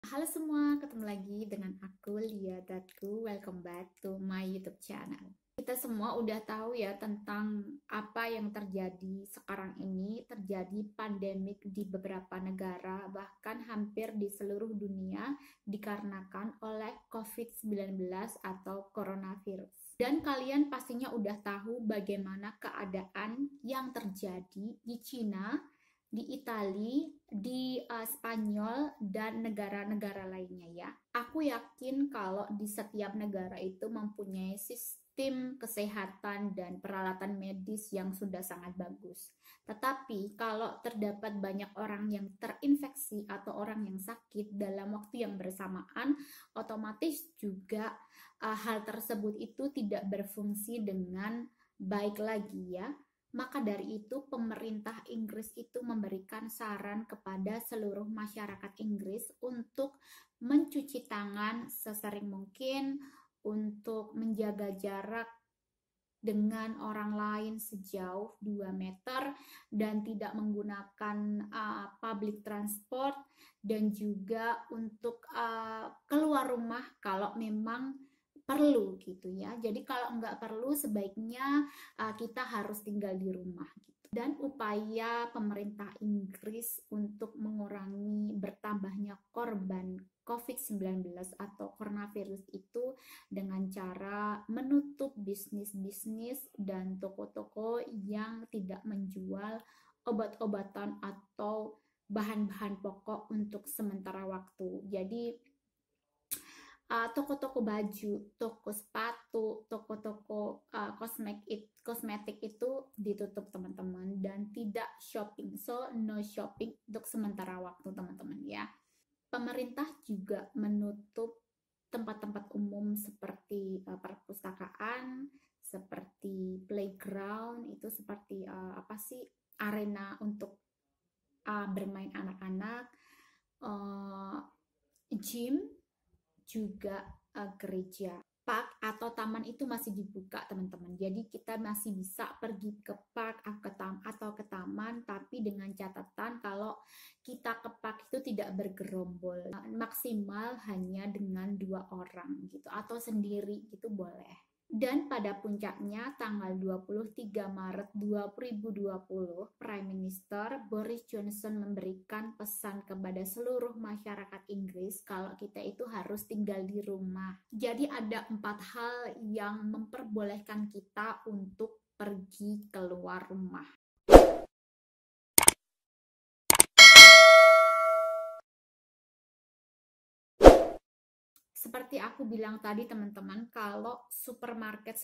Halo semua, ketemu lagi dengan aku Lia Datku. Welcome back to my YouTube channel. Kita semua udah tahu ya tentang apa yang terjadi sekarang ini. Terjadi pandemik di beberapa negara, bahkan hampir di seluruh dunia dikarenakan oleh COVID-19 atau coronavirus. Dan kalian pastinya udah tahu bagaimana keadaan yang terjadi di Cina, di Italia, di Spanyol, dan negara-negara lainnya ya. Aku yakin kalau di setiap negara itu mempunyai sistem kesehatan dan peralatan medis yang sudah sangat bagus. Tetapi kalau terdapat banyak orang yang terinfeksi atau orang yang sakit dalam waktu yang bersamaan, otomatis juga hal tersebut itu tidak berfungsi dengan baik lagi ya. Maka dari itu pemerintah Inggris itu memberikan saran kepada seluruh masyarakat Inggris untuk mencuci tangan sesering mungkin, untuk menjaga jarak dengan orang lain sejauh 2 meter dan tidak menggunakan public transport, dan juga untuk keluar rumah kalau memang perlu gitu ya. Jadi kalau nggak perlu sebaiknya kita harus tinggal di rumah gitu. Dan upaya pemerintah Inggris untuk mengurangi bertambahnya korban COVID-19 atau coronavirus itu dengan cara menutup bisnis-bisnis dan toko-toko yang tidak menjual obat-obatan atau bahan-bahan pokok untuk sementara waktu. Jadi toko-toko baju, toko sepatu, toko-toko kosmetik itu ditutup teman-teman, dan tidak shopping. So no shopping untuk sementara waktu teman-teman ya. Pemerintah juga menutup tempat-tempat umum seperti perpustakaan, seperti playground, itu seperti arena untuk bermain anak-anak, gym, juga gereja. Park atau taman itu masih dibuka teman-teman, jadi kita masih bisa pergi ke park atau ke taman, tapi dengan catatan kalau kita ke park itu tidak bergerombol, maksimal hanya dengan 2 orang gitu, atau sendiri gitu boleh. Dan pada puncaknya tanggal 23 Maret 2020, Prime Minister Boris Johnson memberikan pesan kepada seluruh masyarakat Inggris kalau kita itu harus tinggal di rumah. Jadi ada 4 hal yang memperbolehkan kita untuk pergi keluar rumah. Seperti aku bilang tadi teman-teman, kalau supermarket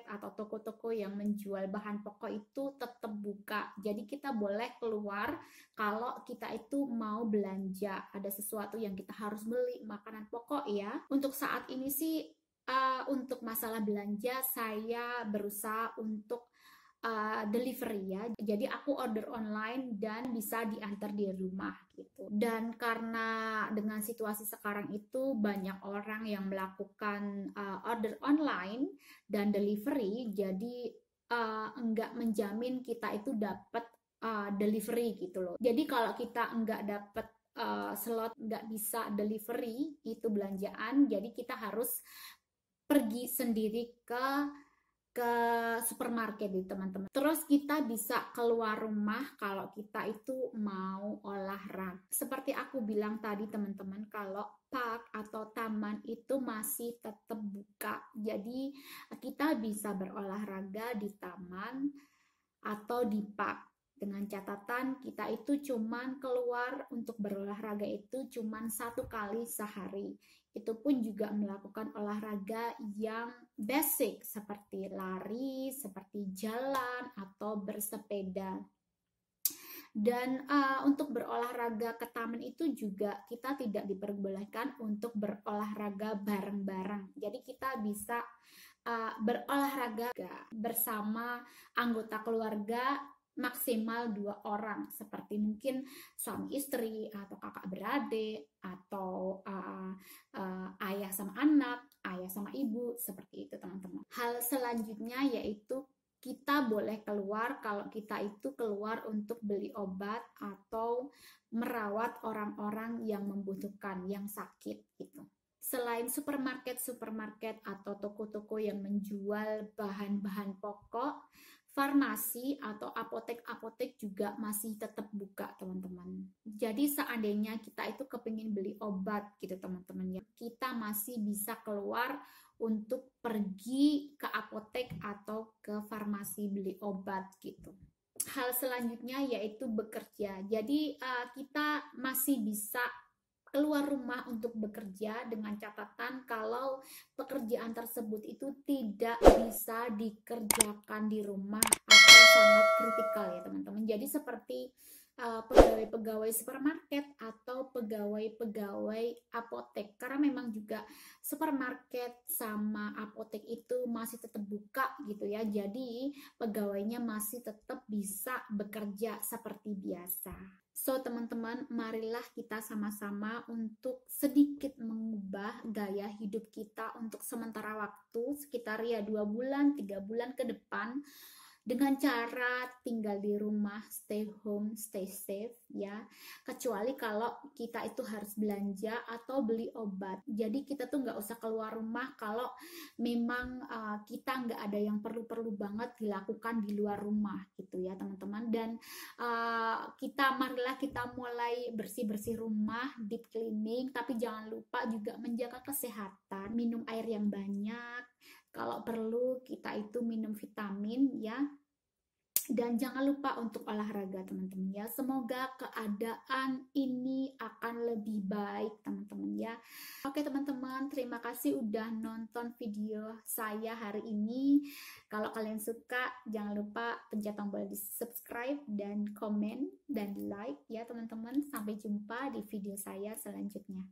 atau toko-toko yang menjual bahan pokok itu tetap buka. Jadi kita boleh keluar kalau kita itu mau belanja, ada sesuatu yang kita harus beli, makanan pokok ya. Untuk saat ini sih untuk masalah belanja saya berusaha untuk delivery ya. Jadi aku order online dan bisa diantar di rumah gitu. Dan karena dengan situasi sekarang itu banyak orang yang melakukan order online dan delivery, jadi enggak menjamin kita itu dapat delivery gitu loh. Jadi kalau kita enggak dapat slot, nggak bisa delivery itu belanjaan, jadi kita harus pergi sendiri ke supermarket di teman-teman. Terus kita bisa keluar rumah kalau kita itu mau olahraga. Seperti aku bilang tadi teman-teman, kalau park atau taman itu masih tetap buka. Jadi kita bisa berolahraga di taman atau di park. Dengan catatan kita itu cuman keluar untuk berolahraga itu cuman 1 kali sehari. Itu pun juga melakukan olahraga yang basic seperti lari, seperti jalan atau bersepeda. Dan untuk berolahraga ke taman itu juga kita tidak diperbolehkan untuk berolahraga bareng-bareng. Jadi kita bisa berolahraga bersama anggota keluarga maksimal 2 orang, seperti mungkin suami istri atau kakak beradik atau ayah sama anak, ayah sama ibu, seperti itu teman-teman. Hal selanjutnya yaitu kita kita boleh keluar kalau kita itu keluar untuk beli obat atau merawat orang-orang yang membutuhkan, yang sakit gitu. Selain supermarket atau toko-toko yang menjual bahan-bahan pokok, farmasi atau apotek-apotek juga masih tetap buka, teman-teman. Jadi seandainya kita itu kepingin beli obat gitu, teman-teman ya, kita masih bisa keluar untuk pergi ke apotek atau ke farmasi beli obat gitu. Hal selanjutnya yaitu bekerja. Jadi kita masih bisa keluar rumah untuk bekerja dengan catatan kalau pekerjaan tersebut itu tidak bisa dikerjakan di rumah atau sangat kritikal ya teman-teman. Jadi seperti pegawai-pegawai supermarket atau pegawai-pegawai apotek, karena memang juga supermarket sama apotek itu masih tetap buka gitu ya, jadi pegawainya masih tetap bisa bekerja seperti biasa. So teman-teman, marilah kita sama-sama untuk sedikit mengubah gaya hidup kita untuk sementara waktu, sekitar ya 2 bulan, 3 bulan ke depan, dengan cara tinggal di rumah, stay home, stay safe ya. Kecuali kalau kita itu harus belanja atau beli obat. Jadi kita tuh nggak usah keluar rumah kalau memang kita nggak ada yang perlu-perlu banget dilakukan di luar rumah gitu ya teman-teman. Dan marilah kita mulai bersih-bersih rumah, deep cleaning, tapi jangan lupa juga menjaga kesehatan, minum air yang banyak. Kalau perlu kita itu minum vitamin ya. Dan jangan lupa untuk olahraga teman-teman ya. Semoga keadaan ini akan lebih baik teman-teman ya. Oke teman-teman, terima kasih udah nonton video saya hari ini. Kalau kalian suka, jangan lupa pencet tombol di subscribe dan komen dan like ya teman-teman. Sampai jumpa di video saya selanjutnya.